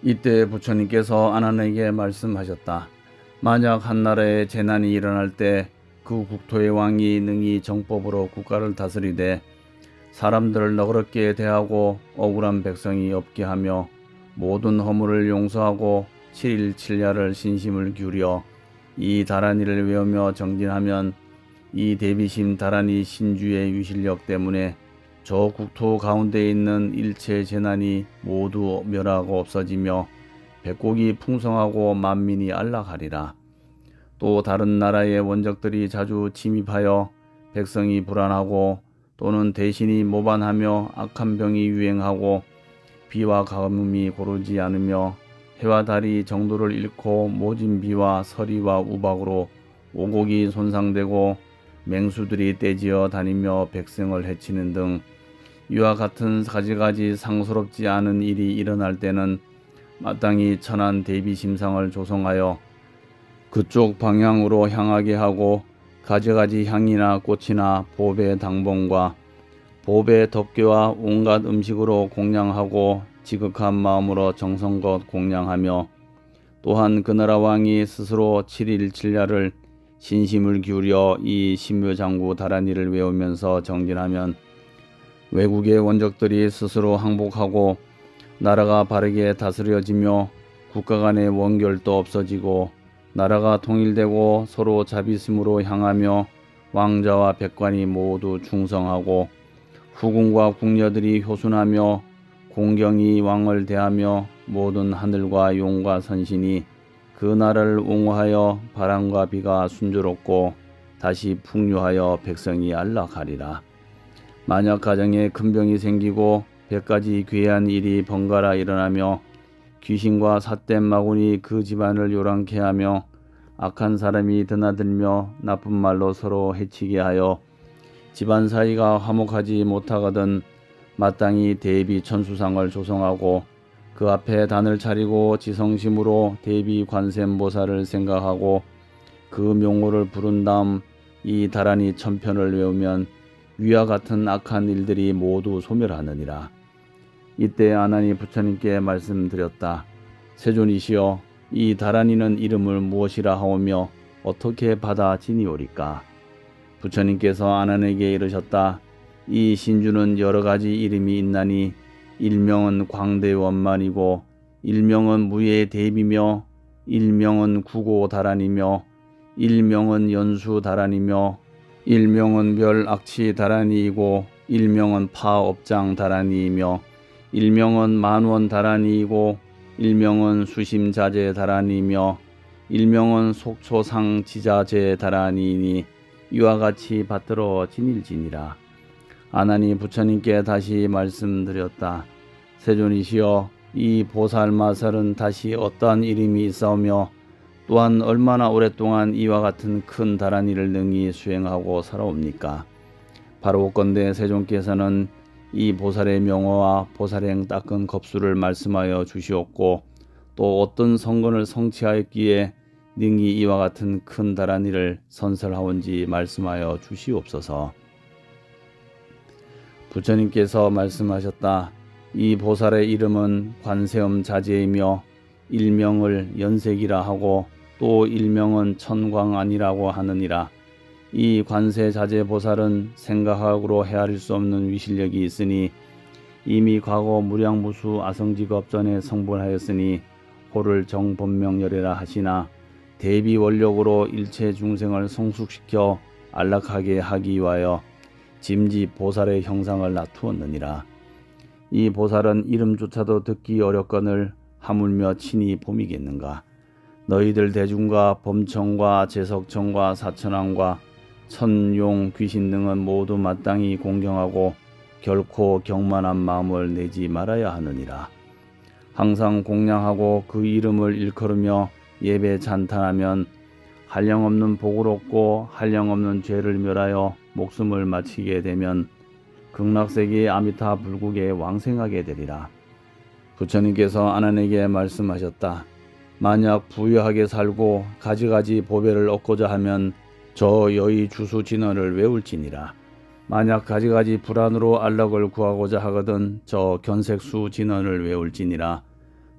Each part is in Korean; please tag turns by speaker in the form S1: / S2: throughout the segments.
S1: 이때 부처님께서 아난에게 말씀하셨다. 만약 한 나라에 재난이 일어날 때 그 국토의 왕이 능히 정법으로 국가를 다스리되 사람들을 너그럽게 대하고 억울한 백성이 없게 하며 모든 허물을 용서하고 7일 7야를 신심을 기울여 이 다라니를 외우며 정진하면 이 대비심 다라니 신주의 유실력 때문에 저 국토 가운데 있는 일체 재난이 모두 멸하고 없어지며 백곡이 풍성하고 만민이 안락하리라. 또 다른 나라의 원적들이 자주 침입하여 백성이 불안하고 또는 대신이 모반하며 악한 병이 유행하고 비와 가뭄이 고르지 않으며 해와 달이 정도를 잃고 모진 비와 서리와 우박으로 오곡이 손상되고 맹수들이 떼지어 다니며 백성을 해치는 등 이와 같은 가지가지 상스럽지 않은 일이 일어날 때는 마땅히 천한 대비심상을 조성하여 그쪽 방향으로 향하게 하고 가지가지 향이나 꽃이나 보배 당봉과 보배 덮개와 온갖 음식으로 공양하고 지극한 마음으로 정성껏 공양하며 또한 그 나라 왕이 스스로 7일 7야를 신심을 기울여 이 신묘장구 다라니를 외우면서 정진하면 외국의 원적들이 스스로 항복하고 나라가 바르게 다스려지며 국가 간의 원결도 없어지고 나라가 통일되고 서로 자비심으로 향하며 왕자와 백관이 모두 충성하고 후궁과 궁녀들이 효순하며 공경이 왕을 대하며 모든 하늘과 용과 선신이 그 나라를 옹호하여 바람과 비가 순조롭고 다시 풍요하여 백성이 안락하리라. 만약 가정에 큰 병이 생기고 100가지 괴한 일이 번갈아 일어나며 귀신과 삿된 마군이 그 집안을 요란케 하며 악한 사람이 드나들며 나쁜 말로 서로 해치게 하여 집안 사이가 화목하지 못하거든 마땅히 대비 천수상을 조성하고 그 앞에 단을 차리고 지성심으로 대비 관세음보살을 생각하고 그 명호를 부른 다음 이 다라니 천편을 외우면 위와 같은 악한 일들이 모두 소멸하느니라. 이때 아난이 부처님께 말씀드렸다. 세존이시여, 이 다라니는 이름을 무엇이라 하오며 어떻게 받아 지니오리까? 부처님께서 아난에게 이르셨다. 이 신주는 여러 가지 이름이 있나니 일명은 광대원만이고 일명은 무예대비며 일명은 구고다란이며 일명은 연수다란이며 일명은 멸악치다란이이고 일명은 파업장다란이이며 일명은 만원다란이이고 일명은 수심자재다란이이며 일명은 속초상지자재다란이이니 이와 같이 받들어 지닐지니라. 아난이 부처님께 다시 말씀드렸다. 세존이시여, 이 보살마살은 다시 어떠한 이름이 있사오며 또한 얼마나 오랫동안 이와 같은 큰 다란이를 능히 수행하고 살아옵니까? 바로건대 세존께서는 이 보살의 명호와 보살행 닦은 겁수를 말씀하여 주시옵고 또 어떤 성건을 성취하였기에 능히 이와 같은 큰 다란이를 선설하온지 말씀하여 주시옵소서. 부처님께서 말씀하셨다. 이 보살의 이름은 관세음 자제이며 일명을 연색이라 하고 또 일명은 천광안이라고 하느니라. 이 관세자제 보살은 생각학으로 헤아릴 수 없는 위실력이 있으니 이미 과거 무량무수 아성직업 전에 성불하였으니 호를 정본명열이라 하시나 대비 원력으로 일체 중생을 성숙시켜 안락하게 하기 위하여 짐지 보살의 형상을 나투었느니라. 이 보살은 이름조차도 듣기 어렵거늘 하물며 친히 봄이겠는가. 너희들 대중과 범청과 제석청과 사천왕과 천용 귀신 등은 모두 마땅히 공경하고 결코 경만한 마음을 내지 말아야 하느니라. 항상 공양하고 그 이름을 일컬으며 예배 찬탄하면 한량없는 복을 얻고 한량없는 죄를 멸하여 목숨을 마치게 되면 극락세계 아미타 불국에 왕생하게 되리라. 부처님께서 아난에게 말씀하셨다. 만약 부유하게 살고 가지가지 보배를 얻고자 하면 저 여의 주수 진언을 외울지니라. 만약 가지가지 불안으로 안락을 구하고자 하거든 저 견색수 진언을 외울지니라.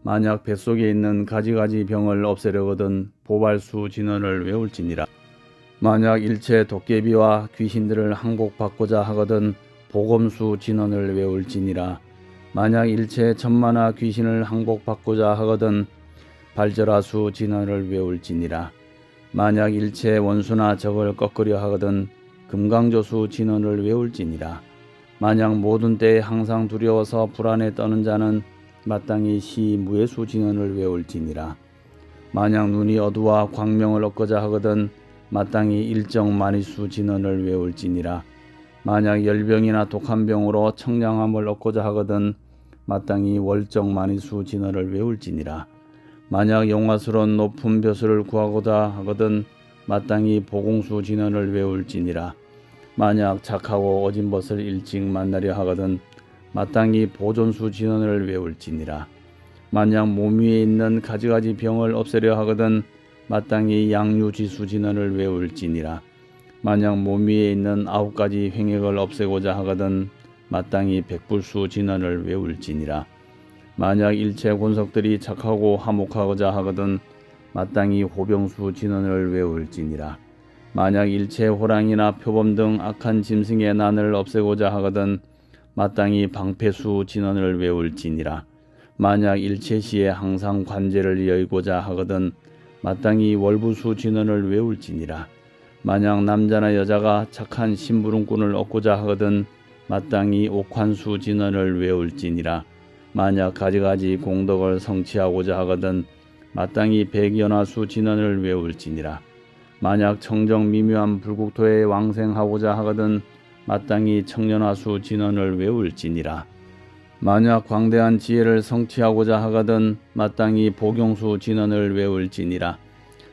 S1: 만약 뱃속에 있는 가지가지 병을 없애려거든 보발수 진언을 외울지니라. 만약 일체 도깨비와 귀신들을 항복받고자 하거든 보검수 진언을 외울지니라. 만약 일체 천마나 귀신을 항복받고자 하거든 발절하수 진언을 외울지니라. 만약 일체 원수나 적을 꺾으려 하거든 금강조수 진언을 외울지니라. 만약 모든 때에 항상 두려워서 불안에 떠는 자는 마땅히 시무예수 진언을 외울지니라. 만약 눈이 어두워 광명을 얻고자 하거든 마땅히 일정 만이수 진언을 외울지니라. 만약 열병이나 독한 병으로 청량함을 얻고자 하거든 마땅히 월정 만이수 진언을 외울지니라. 만약 영화스러운 높은 벼슬을 구하고자 하거든 마땅히 보공수 진언을 외울지니라. 만약 착하고 어진 벗을 일찍 만나려 하거든 마땅히 보존수 진언을 외울지니라. 만약 몸 위에 있는 가지가지 병을 없애려 하거든 마땅히 양유지수 진언을 외울지니라. 만약 몸 위에 있는 9가지 횡액을 없애고자 하거든 마땅히 백불수 진언을 외울지니라. 만약 일체 권석들이 착하고 화목하고자 하거든 마땅히 호병수 진언을 외울지니라. 만약 일체 호랑이나 표범 등 악한 짐승의 난을 없애고자 하거든 마땅히 방패수 진언을 외울지니라. 만약 일체 시에 항상 관제를 여의고자 하거든 마땅히 월부수 진언을 외울지니라. 만약 남자나 여자가 착한 심부름꾼을 얻고자 하거든 마땅히 옥환수 진언을 외울지니라. 만약 가지가지 공덕을 성취하고자 하거든 마땅히 백연화수 진언을 외울지니라. 만약 청정 미묘한 불국토에 왕생하고자 하거든 마땅히 청년화수 진언을 외울지니라. 만약 광대한 지혜를 성취하고자 하거든 마땅히 보경수 진언을 외울지니라.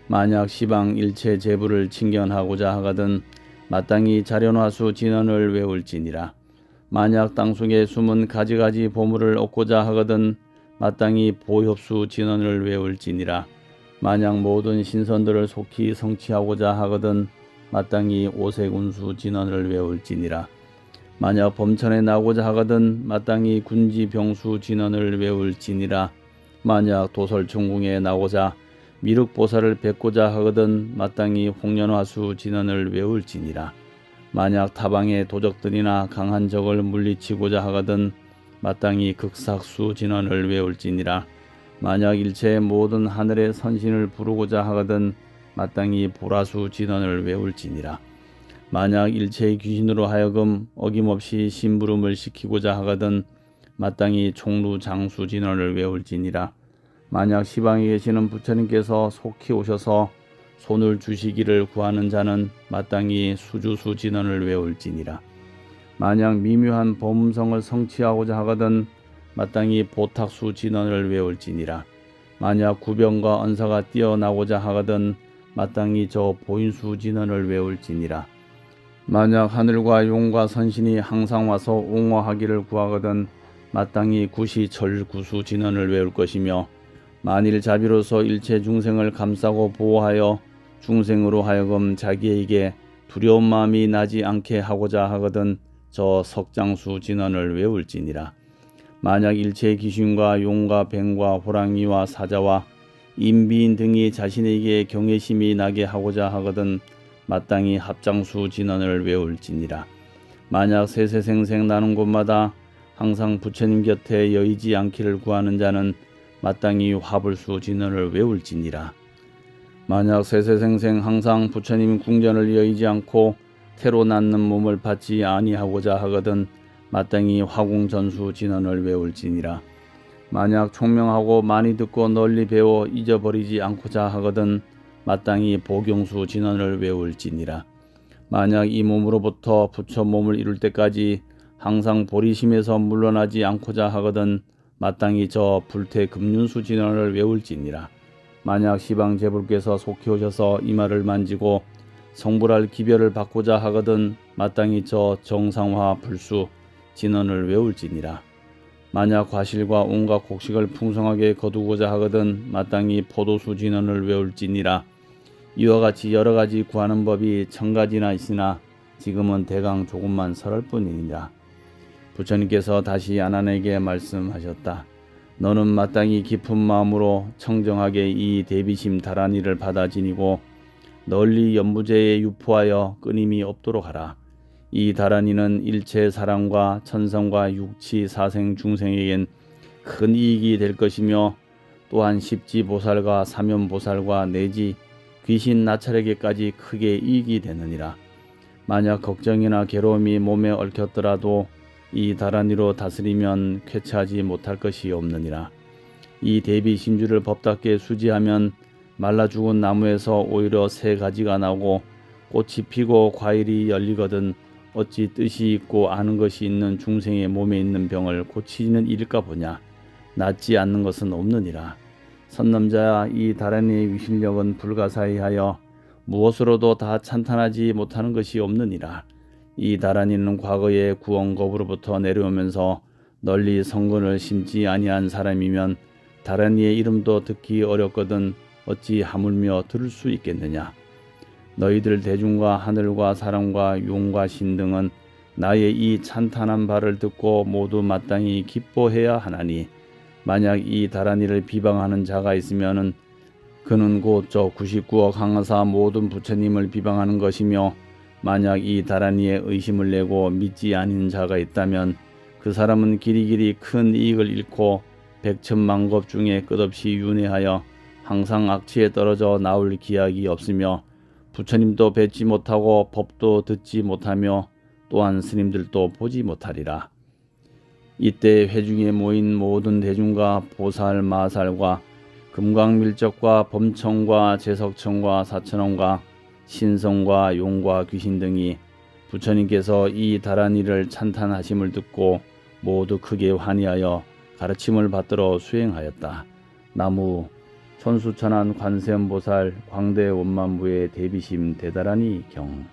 S1: 만약 시방 일체 재부를 칭견하고자 하거든 마땅히 자련화수 진언을 외울지니라. 만약 땅속에 숨은 가지가지 보물을 얻고자 하거든 마땅히 보협수 진언을 외울지니라. 만약 모든 신선들을 속히 성취하고자 하거든 마땅히 오색운수 진언을 외울지니라. 만약 범천에 나고자 하거든 마땅히 군지병수 진언을 외울지니라. 만약 도설천궁에 나고자 미륵보살을 뵙고자 하거든 마땅히 홍련화수 진언을 외울지니라. 만약 타방의 도적들이나 강한 적을 물리치고자 하거든 마땅히 극삭수 진언을 외울지니라. 만약 일체의 모든 하늘의 선신을 부르고자 하거든 마땅히 보라수 진언을 외울지니라. 만약 일체의 귀신으로 하여금 어김없이 심부름을 시키고자 하거든 마땅히 총루 장수 진언을 외울지니라. 만약 시방에 계시는 부처님께서 속히 오셔서 손을 주시기를 구하는 자는 마땅히 수주수 진언을 외울지니라. 만약 미묘한 범성을 성취하고자 하거든 마땅히 보탁수 진언을 외울지니라. 만약 구병과 언사가 뛰어나고자 하거든 마땅히 저 보인수 진언을 외울지니라. 만약 하늘과 용과 선신이 항상 와서 옹호하기를 구하거든 마땅히 구시철구수 진언을 외울 것이며 만일 자비로서 일체 중생을 감싸고 보호하여 중생으로 하여금 자기에게 두려운 마음이 나지 않게 하고자 하거든 저 석장수 진언을 외울지니라. 만약 일체 귀신과 용과 뱀과 호랑이와 사자와 인비인 등이 자신에게 경외심이 나게 하고자 하거든 마땅히 합장수 진언을 외울지니라. 만약 세세생생 나는 곳마다 항상 부처님 곁에 여의지 않기를 구하는 자는 마땅히 화불수 진언을 외울지니라. 만약 세세생생 항상 부처님 궁전을 여의지 않고 태로 낳는 몸을 받지 아니하고자 하거든 마땅히 화공전수 진언을 외울지니라. 만약 총명하고 많이 듣고 널리 배워 잊어버리지 않고자 하거든 마땅히 보경수 진언을 외울지니라. 만약 이 몸으로부터 부처 몸을 이룰 때까지 항상 보리심에서 물러나지 않고자 하거든 마땅히 저 불태금륜수 진언을 외울지니라. 만약 시방제불께서 속히 오셔서 이마를 만지고 성불할 기별을 받고자 하거든 마땅히 저 정상화 불수 진언을 외울지니라. 만약 과실과 온갖 곡식을 풍성하게 거두고자 하거든 마땅히 포도수 진언을 외울지니라. 이와 같이 여러 가지 구하는 법이 1000가지나 있으나 지금은 대강 조금만 설할 뿐이니라. 부처님께서 다시 아난에게 말씀하셨다. 너는 마땅히 깊은 마음으로 청정하게 이 대비심 다란이를 받아 지니고 널리 연부제에 유포하여 끊임이 없도록 하라. 이 다란이는 일체 사람과 천성과 육치 사생 중생에겐 큰 이익이 될 것이며 또한 십지보살과 사면보살과 내지 귀신 나찰에게까지 크게 이익이 되느니라. 만약 걱정이나 괴로움이 몸에 얽혔더라도 이 다란이로 다스리면 쾌차하지 못할 것이 없느니라. 이 대비심주를 법답게 수지하면 말라 죽은 나무에서 오히려 새 가지가 나고 꽃이 피고 과일이 열리거든 어찌 뜻이 있고 아는 것이 있는 중생의 몸에 있는 병을 고치는 일일까 보냐. 낫지 않는 것은 없느니라. 선남자야, 이 다란이의 위실력은 불가사의하여 무엇으로도 다 찬탄하지 못하는 것이 없느니라. 이 다란이는 과거의 구원겁으로부터 내려오면서 널리 성근을 심지 아니한 사람이면 다란이의 이름도 듣기 어렵거든 어찌 하물며 들을 수 있겠느냐. 너희들 대중과 하늘과 사람과 용과 신 등은 나의 이 찬탄한 바를 듣고 모두 마땅히 기뻐해야 하나니 만약 이 다란이를 비방하는 자가 있으면은 그는 곧 저 99억 항하사 모든 부처님을 비방하는 것이며 만약 이 다란이에 의심을 내고 믿지 아니는 자가 있다면 그 사람은 길이길이 큰 이익을 잃고 백천만급 중에 끝없이 윤회하여 항상 악취에 떨어져 나올 기약이 없으며 부처님도 뵙지 못하고 법도 듣지 못하며 또한 스님들도 보지 못하리라. 이때 회중에 모인 모든 대중과 보살 마살과 금강밀적과 범청과 제석청과 사천원과 신성과 용과 귀신 등이 부처님께서 이 다란이를 찬탄하심을 듣고 모두 크게 환희하여 가르침을 받들어 수행하였다. 나무 천수천한 관세음보살 광대 원만부의 대비심 대다란이 경.